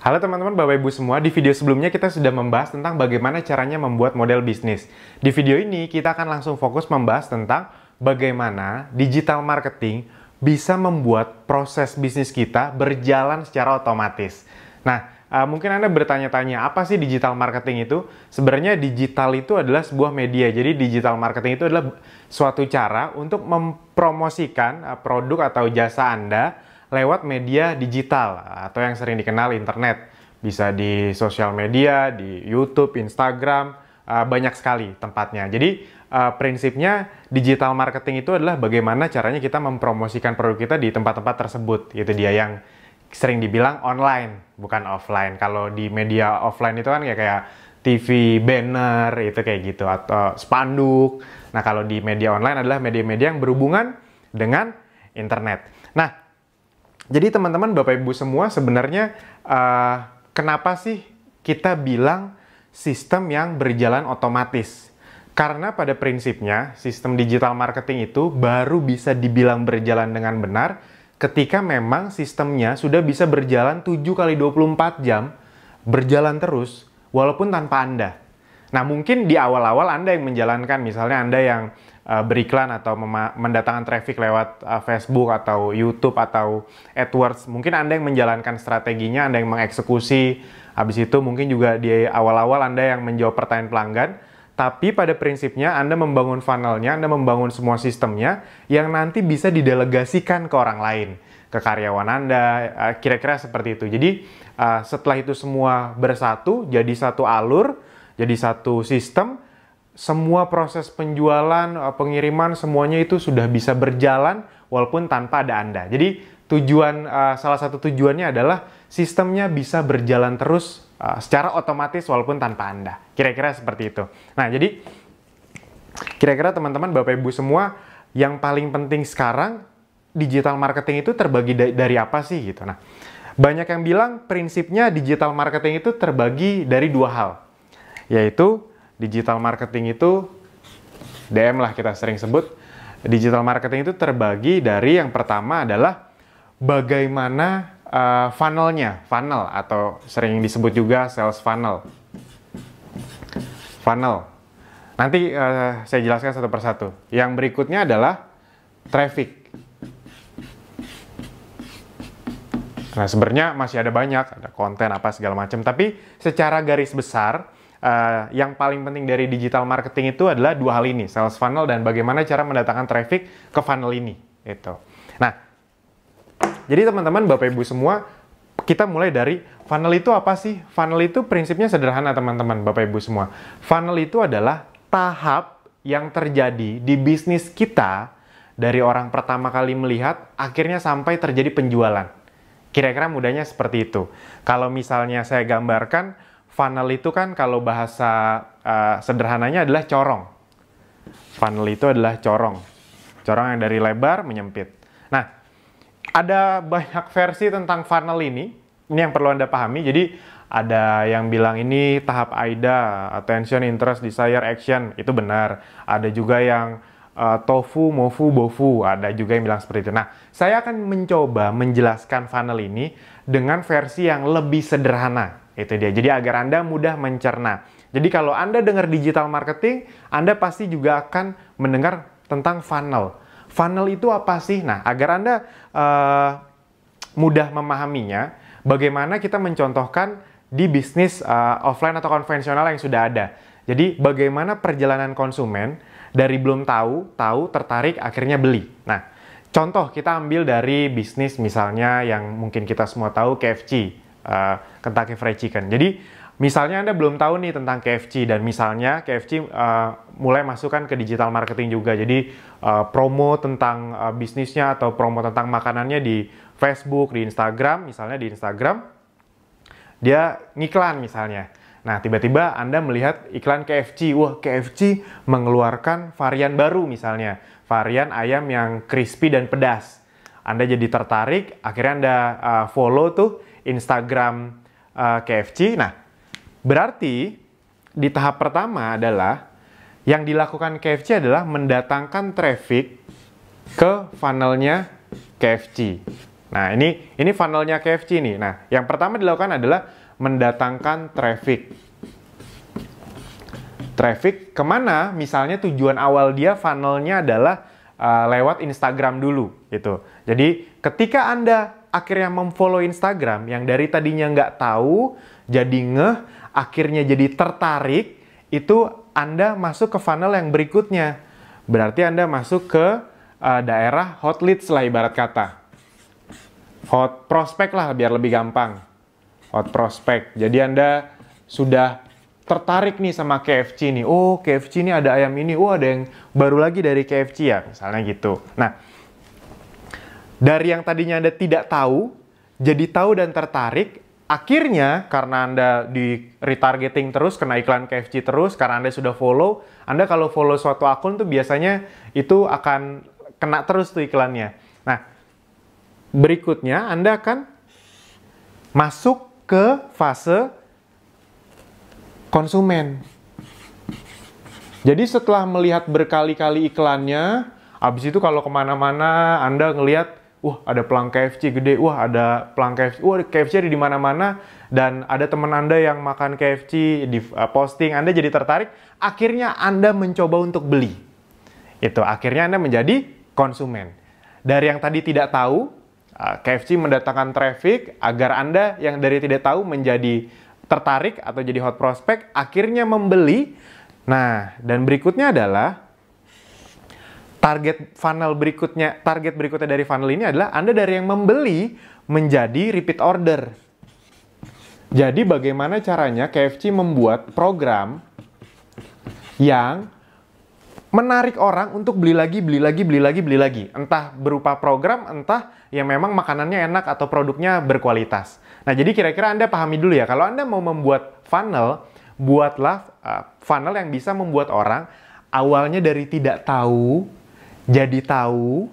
Halo teman-teman, Bapak Ibu semua. Di video sebelumnya kita sudah membahas tentang bagaimana caranya membuat model bisnis. Di video ini kita akan langsung fokus membahas tentang bagaimana digital marketing bisa membuat proses bisnis kita berjalan secara otomatis. Nah, mungkin Anda bertanya-tanya, apa sih digital marketing itu? Sebenarnya digital itu adalah sebuah media. Jadi digital marketing itu adalah suatu cara untuk mempromosikan produk atau jasa Anda lewat media digital atau yang sering dikenal internet. Bisa di sosial media, di YouTube, Instagram, banyak sekali tempatnya. Jadi prinsipnya digital marketing itu adalah bagaimana caranya kita mempromosikan produk kita di tempat-tempat tersebut. Itu dia yang sering dibilang online, bukan offline. Kalau di media offline itu kan kayak TV, banner, itu kayak gitu, atau spanduk. Nah, kalau di media online adalah media-media yang berhubungan dengan internet. Nah, jadi teman-teman, Bapak Ibu semua, sebenarnya kenapa sih kita bilang sistem yang berjalan otomatis? Karena pada prinsipnya sistem digital marketing itu baru bisa dibilang berjalan dengan benar ketika memang sistemnya sudah bisa berjalan 7x24 jam, berjalan terus walaupun tanpa Anda. Nah, mungkin di awal-awal Anda yang menjalankan, misalnya Anda yang beriklan atau mendatangkan traffic lewat Facebook atau YouTube atau AdWords. Mungkin Anda yang menjalankan strateginya, Anda yang mengeksekusi. Habis itu mungkin juga di awal-awal Anda yang menjawab pertanyaan pelanggan. Tapi pada prinsipnya Anda membangun funnelnya, Anda membangun semua sistemnya yang nanti bisa didelegasikan ke orang lain, ke karyawan Anda, kira-kira seperti itu. Jadi setelah itu semua bersatu, jadi satu alur, jadi satu sistem, semua proses penjualan, pengiriman, semuanya itu sudah bisa berjalan walaupun tanpa ada Anda. Jadi salah satu tujuannya adalah sistemnya bisa berjalan terus secara otomatis walaupun tanpa Anda. Kira-kira seperti itu. Nah, jadi kira-kira teman-teman, Bapak Ibu semua, yang paling penting sekarang digital marketing itu terbagi dari apa sih gitu. Nah, banyak yang bilang prinsipnya digital marketing itu terbagi dari dua hal, yaitu digital marketing itu, DM lah kita sering sebut, digital marketing itu terbagi dari yang pertama adalah bagaimana funnel atau sering disebut juga sales funnel. Nanti saya jelaskan satu persatu. Yang berikutnya adalah traffic. Nah, sebenarnya masih ada banyak, ada konten apa segala macam, tapi secara garis besar yang paling penting dari digital marketing itu adalah dua hal ini, sales funnel dan bagaimana cara mendatangkan traffic ke funnel ini. Itu. Nah, jadi teman-teman, Bapak Ibu semua, kita mulai dari funnel itu apa sih? Funnel itu prinsipnya sederhana, teman-teman, Bapak Ibu semua. Funnel itu adalah tahap yang terjadi di bisnis kita dari orang pertama kali melihat, akhirnya sampai terjadi penjualan. Kira-kira mudahnya seperti itu. Kalau misalnya saya gambarkan, funnel itu kan kalau bahasa sederhananya adalah corong. Funnel itu adalah corong. Corong yang dari lebar menyempit. Nah, ada banyak versi tentang funnel ini. Ini yang perlu Anda pahami. Jadi, ada yang bilang ini tahap AIDA, attention, interest, desire, action. Itu benar. Ada juga yang tofu, mofu, bofu. Ada juga yang bilang seperti itu. Nah, saya akan mencoba menjelaskan funnel ini dengan versi yang lebih sederhana. Itu dia. Jadi agar Anda mudah mencerna. Jadi kalau Anda dengar digital marketing, Anda pasti juga akan mendengar tentang funnel. Funnel itu apa sih? Nah, agar Anda mudah memahaminya, bagaimana kita mencontohkan di bisnis offline atau konvensional yang sudah ada. Jadi bagaimana perjalanan konsumen dari belum tahu, tertarik, akhirnya beli. Nah, contoh kita ambil dari bisnis misalnya yang mungkin kita semua tahu, KFC. Kentucky Fried Chicken. Jadi misalnya Anda belum tahu nih tentang KFC dan misalnya KFC mulai masukkan ke digital marketing juga. Jadi promo tentang bisnisnya atau promo tentang makanannya di Facebook, di Instagram, misalnya di Instagram dia ngiklan misalnya. Nah, tiba-tiba Anda melihat iklan KFC. Wah, KFC mengeluarkan varian baru misalnya. Varian ayam yang crispy dan pedas. Anda jadi tertarik, akhirnya Anda follow tuh Instagram KFC. Nah, berarti di tahap pertama adalah yang dilakukan KFC adalah mendatangkan traffic ke funnelnya KFC. Nah, ini funnelnya KFC nih. Nah, yang pertama dilakukan adalah mendatangkan traffic. Traffic kemana? Misalnya tujuan awal dia funnelnya adalah lewat Instagram dulu, gitu. Jadi, ketika Anda akhirnya memfollow Instagram, yang dari tadinya nggak tahu, jadi ngeh, akhirnya jadi tertarik, itu Anda masuk ke funnel yang berikutnya. Berarti Anda masuk ke daerah hot leads lah ibarat kata. Hot prospect lah biar lebih gampang. Hot prospect. Jadi Anda sudah tertarik nih sama KFC nih. Oh, KFC ini ada ayam ini. Oh, ada yang baru lagi dari KFC ya. Misalnya gitu. Nah, dari yang tadinya Anda tidak tahu, jadi tahu dan tertarik. Akhirnya, karena Anda di retargeting terus, kena iklan KFC terus, karena Anda sudah follow, Anda kalau follow suatu akun tuh biasanya itu akan kena terus tuh iklannya. Nah, berikutnya Anda akan masuk ke fase konsumen. Jadi setelah melihat berkali-kali iklannya, habis itu kalau kemana-mana Anda ngelihat, wah ada pelang KFC gede, wah ada pelang KFC, wah KFC ada di mana-mana, dan ada teman Anda yang makan KFC di posting, Anda jadi tertarik, akhirnya Anda mencoba untuk beli. Itu akhirnya Anda menjadi konsumen. Dari yang tadi tidak tahu, KFC mendatangkan traffic agar Anda yang dari tidak tahu menjadi tertarik atau jadi hot prospect, akhirnya membeli. Nah, dan berikutnya adalah target berikutnya dari funnel ini adalah Anda dari yang membeli menjadi repeat order. Jadi bagaimana caranya KFC membuat program yang menarik orang untuk beli lagi. Entah berupa program, entah yang memang makanannya enak atau produknya berkualitas. Nah, jadi kira-kira Anda pahami dulu ya, kalau Anda mau membuat funnel, buatlah funnel yang bisa membuat orang awalnya dari tidak tahu, jadi tahu,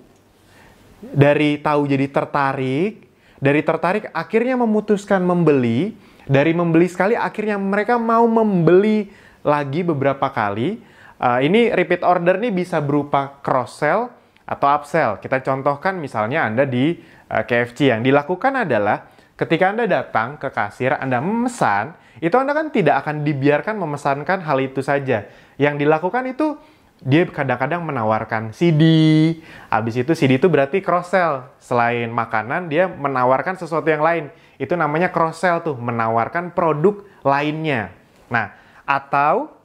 dari tahu jadi tertarik, dari tertarik akhirnya memutuskan membeli, dari membeli sekali akhirnya mereka mau membeli lagi beberapa kali. Ini repeat order nih bisa berupa cross-sell atau upsell. Kita contohkan misalnya Anda di KFC, yang dilakukan adalah ketika Anda datang ke kasir, Anda memesan, itu Anda kan tidak akan dibiarkan memesankan hal itu saja. Yang dilakukan itu, dia kadang-kadang menawarkan CD. Habis itu CD itu berarti cross-sell. Selain makanan, dia menawarkan sesuatu yang lain. Itu namanya cross-sell tuh, menawarkan produk lainnya. Nah, atau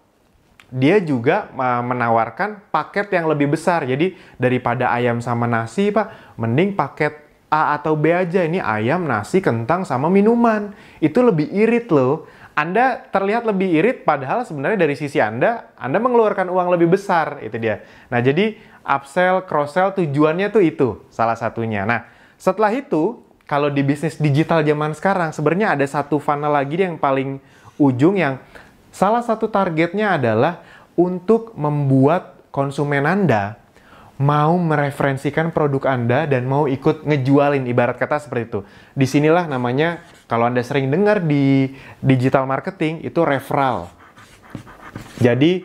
dia juga menawarkan paket yang lebih besar. Jadi, daripada ayam sama nasi, Pak, mending paket A atau B aja. Ini ayam, nasi, kentang, sama minuman. Itu lebih irit loh. Anda terlihat lebih irit, padahal sebenarnya dari sisi Anda mengeluarkan uang lebih besar. Itu dia. Nah, jadi upsell, cross-sell tujuannya tuh itu, salah satunya. Nah, setelah itu, kalau di bisnis digital zaman sekarang, sebenarnya ada satu funnel lagi yang paling ujung, yang salah satu targetnya adalah untuk membuat konsumen Anda mau mereferensikan produk Anda dan mau ikut ngejualin, ibarat kata seperti itu. Disinilah namanya, kalau Anda sering dengar di digital marketing, itu referral. Jadi,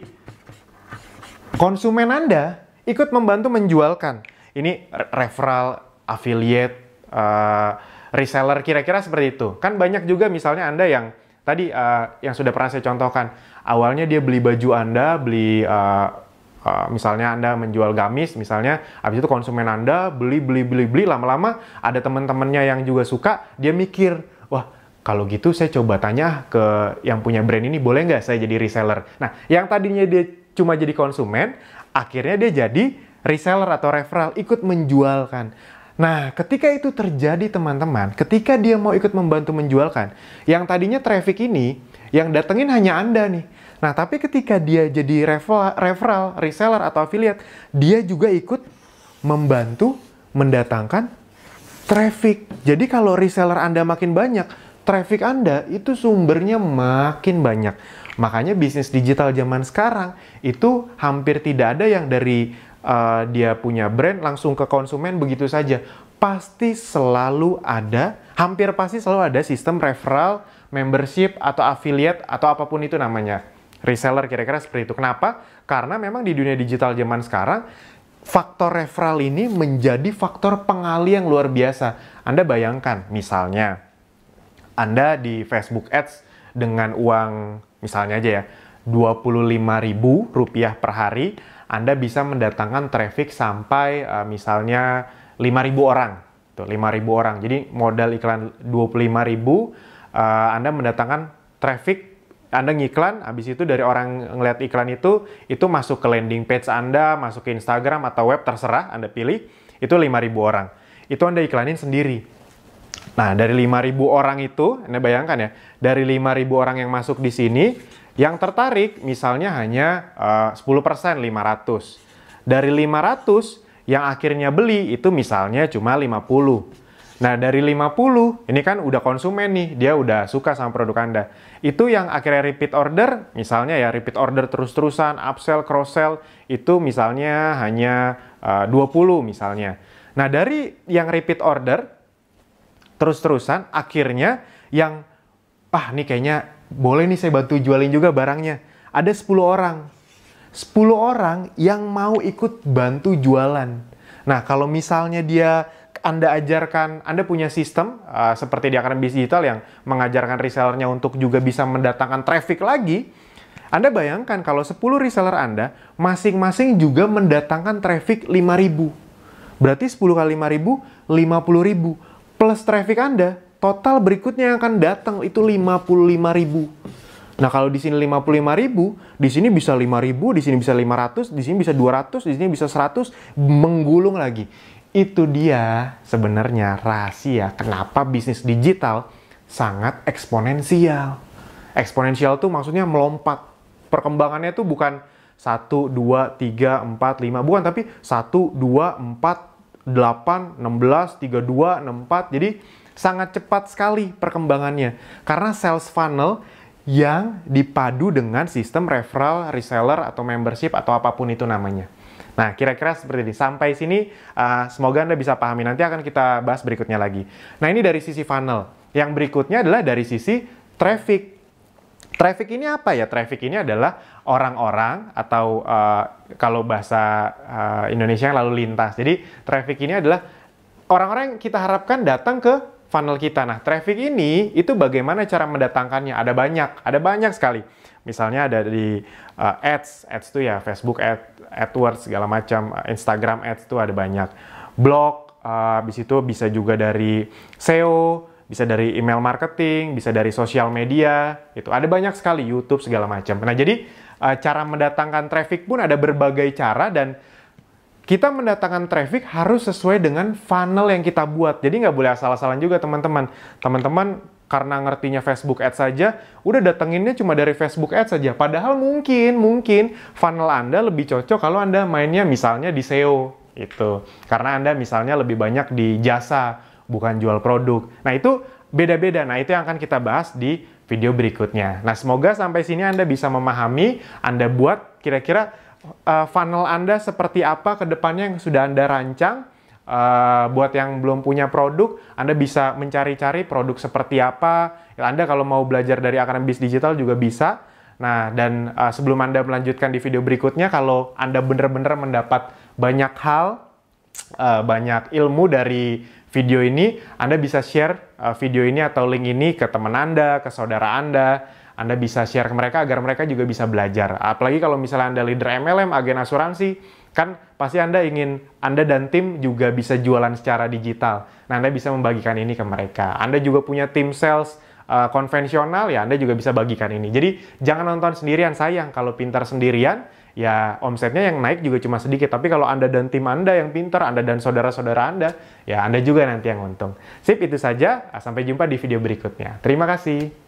konsumen Anda ikut membantu menjualkan. Ini referral, affiliate, reseller, kira-kira seperti itu. Kan banyak juga misalnya Anda yang tadi yang sudah pernah saya contohkan. Awalnya dia beli baju Anda, beli misalnya Anda menjual gamis, misalnya, habis itu konsumen Anda beli, lama-lama ada teman-temannya yang juga suka, dia mikir, wah, kalau gitu saya coba tanya ke yang punya brand ini, boleh nggak saya jadi reseller? Nah, yang tadinya dia cuma jadi konsumen, akhirnya dia jadi reseller atau referral, ikut menjualkan. Nah, ketika itu terjadi teman-teman, ketika dia mau ikut membantu menjualkan, yang tadinya traffic ini, yang datengin hanya Anda nih. Nah, tapi ketika dia jadi referral, reseller, atau affiliate, dia juga ikut membantu mendatangkan traffic. Jadi kalau reseller Anda makin banyak, traffic Anda itu sumbernya makin banyak. Makanya bisnis digital zaman sekarang itu hampir tidak ada yang dari dia punya brand langsung ke konsumen begitu saja. Pasti selalu ada, hampir pasti selalu ada sistem referral, membership, atau affiliate, atau apapun itu namanya. Reseller, kira-kira seperti itu. Kenapa? Karena memang di dunia digital zaman sekarang, faktor referral ini menjadi faktor pengali yang luar biasa. Anda bayangkan, misalnya, Anda di Facebook Ads dengan uang, misalnya aja ya, Rp25.000 per hari, Anda bisa mendatangkan traffic sampai misalnya 5.000 orang. Tuh, 5.000 orang. Jadi modal iklan 25.000, Anda mendatangkan traffic, Anda ngiklan, habis itu dari orang ngeliat iklan itu masuk ke landing page Anda, masuk ke Instagram atau web, terserah Anda pilih, itu 5.000 orang. Itu Anda iklanin sendiri. Nah, dari 5.000 orang itu, Anda bayangkan ya, dari 5.000 orang yang masuk di sini, yang tertarik misalnya hanya 10%, 500. Dari 500, yang akhirnya beli itu misalnya cuma 50. Nah, dari 50, ini kan udah konsumen nih, dia udah suka sama produk Anda. Itu yang akhirnya repeat order, misalnya ya repeat order terus-terusan, upsell, cross-sell, itu misalnya hanya 20 misalnya. Nah, dari yang repeat order, terus-terusan, akhirnya yang, nih kayaknya boleh nih saya bantu jualin juga barangnya. Ada 10 orang. 10 orang yang mau ikut bantu jualan. Nah, kalau misalnya Anda ajarkan, Anda punya sistem seperti di Akademi Bisnis Digital yang mengajarkan resellernya untuk juga bisa mendatangkan traffic lagi. Anda bayangkan kalau 10 reseller Anda masing-masing juga mendatangkan traffic 5.000. Berarti 10 kali 5.000, 50.000. Plus traffic Anda, total berikutnya yang akan datang itu 55.000. Nah, kalau di sini 55.000, di sini bisa 5.000, di sini bisa 500, di sini bisa 200, di sini bisa 100, menggulung lagi. Itu dia sebenarnya rahasia kenapa bisnis digital sangat eksponensial. Eksponensial tuh maksudnya melompat. Perkembangannya tuh bukan 1, 2, 3, 4, 5, bukan, tapi 1, 2, 4, 8, 16, 32, 64. Jadi sangat cepat sekali perkembangannya. Karena sales funnel yang dipadu dengan sistem referral, reseller, atau membership, atau apapun itu namanya. Nah, kira-kira seperti ini. Sampai sini, semoga Anda bisa pahami. Nanti akan kita bahas berikutnya lagi. Nah, ini dari sisi funnel. Yang berikutnya adalah dari sisi traffic. Traffic ini apa ya? Traffic ini adalah orang-orang atau kalau bahasa Indonesia lalu lintas. Jadi, traffic ini adalah orang-orang yang kita harapkan datang ke funnel kita. Nah, traffic ini itu bagaimana cara mendatangkannya? Ada banyak sekali. Misalnya ada di ads itu ya Facebook AdWords segala macam, Instagram ads itu ada banyak. Blog, habis itu bisa juga dari SEO, bisa dari email marketing, bisa dari sosial media, itu ada banyak sekali, YouTube segala macam. Nah, jadi cara mendatangkan traffic pun ada berbagai cara dan kita mendatangkan traffic harus sesuai dengan funnel yang kita buat. Jadi nggak boleh asal-asalan juga teman-teman. Teman-teman karena ngertinya Facebook Ads saja, udah datanginnya cuma dari Facebook Ads saja. Padahal mungkin funnel Anda lebih cocok kalau Anda mainnya misalnya di SEO. Itu. Karena Anda misalnya lebih banyak di jasa, bukan jual produk. Nah, itu beda-beda. Nah, itu yang akan kita bahas di video berikutnya. Nah, semoga sampai sini Anda bisa memahami, Anda buat kira-kira funnel Anda seperti apa ke depannya yang sudah Anda rancang. Buat yang belum punya produk, Anda bisa mencari-cari produk seperti apa. Anda kalau mau belajar dari Akademi Bisnis Digital juga bisa. Nah, dan sebelum Anda melanjutkan di video berikutnya, kalau Anda benar-benar mendapat banyak hal, banyak ilmu dari video ini, Anda bisa share video ini atau link ini ke teman Anda, ke saudara Anda. Anda bisa share ke mereka agar mereka juga bisa belajar. Apalagi kalau misalnya Anda leader MLM, agen asuransi, kan pasti Anda ingin Anda dan tim juga bisa jualan secara digital. Nah, Anda bisa membagikan ini ke mereka. Anda juga punya tim sales konvensional, ya Anda juga bisa bagikan ini. Jadi, jangan nonton sendirian, sayang. Kalau pintar sendirian, ya omsetnya yang naik juga cuma sedikit. Tapi kalau Anda dan tim Anda yang pintar, Anda dan saudara-saudara Anda, ya Anda juga nanti yang untung. Sip, itu saja. Sampai jumpa di video berikutnya. Terima kasih.